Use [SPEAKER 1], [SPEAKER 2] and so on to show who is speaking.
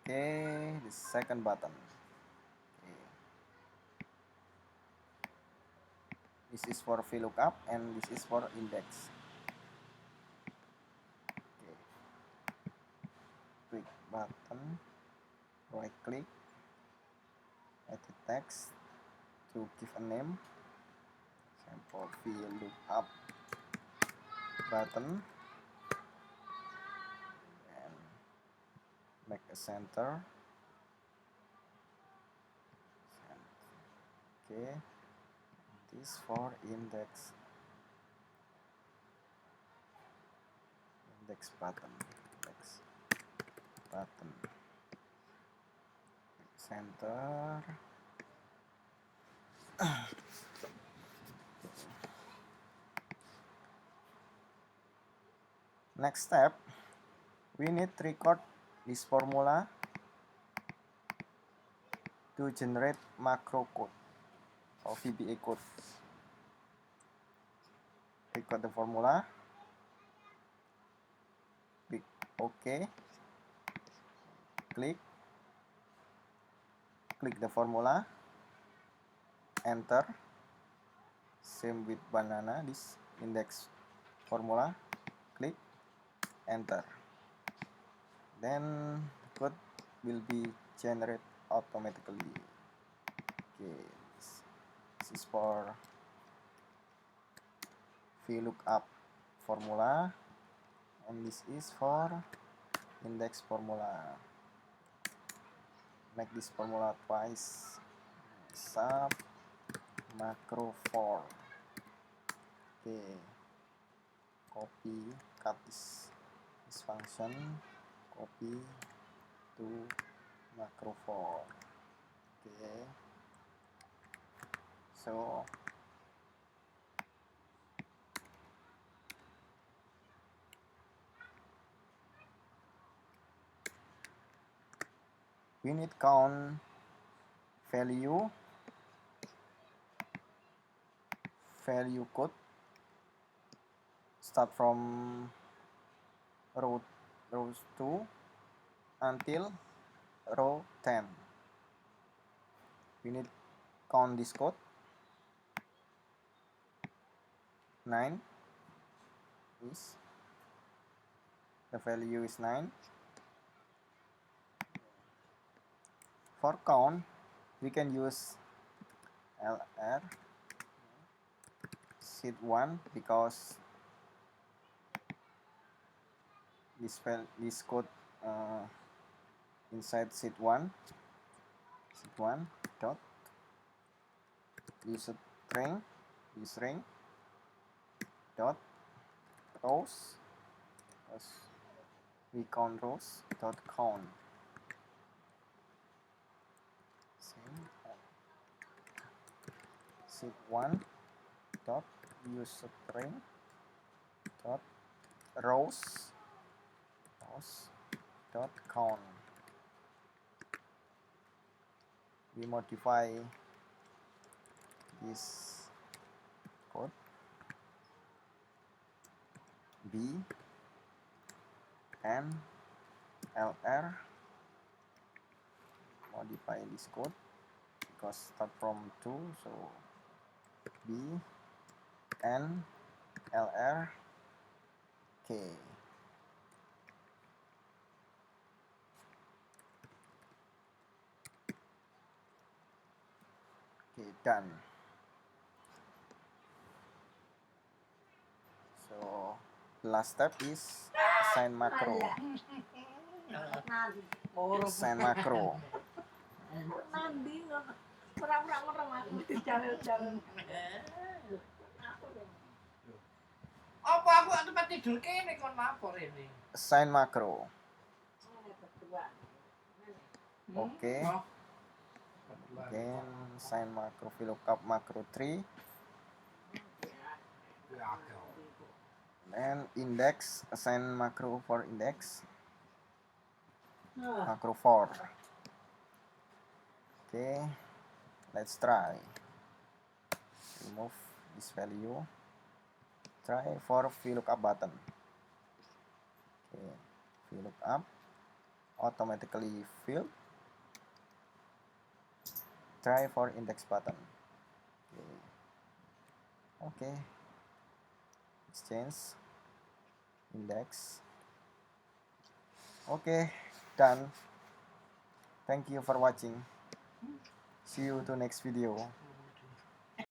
[SPEAKER 1] Okay, the second button. Okay. This is for vlookup and this is for index. Okay. Click button, right click, add the text to give a name. Example vlookup button and make a center. Okay, this for index button, center. Next step, we need to record this formula to generate macro code or VBA code. Record the formula, click OK, click the formula, enter. Same with banana, this index formula, click, enter. Then the code will be generated automatically. Okay, this is for vlookup formula, and this is for index formula. Make this formula twice. Sub macro for. Okay, copy, cut this function, copy to macro for. Okay, so we need count value code start from row 2 until row 10. We need count this code 9 is the value is 9. For count we can use lr seed 1 because this code inside seed 1 dot use string dot rows, because we count rows, dot count. Seed 1 dot use string dot rows dot count. We modify this code b and lr, modify this code because start from 2, so b and lr. Okay, done. So last step is assign macro. Assign macro.
[SPEAKER 2] Apa aku tempat tidur kene kon lapor ini.
[SPEAKER 1] Assign macro. Okay. Again, assign macro vlookup macro 3. And index, assign macro for index. Macro 4. Okay, let's try. Remove this value. Try for vlookup button. Okay, vlookup automatically filled. Try for index button. Okay. Exchange index. Okay, done. Thank you for watching. See you to next video.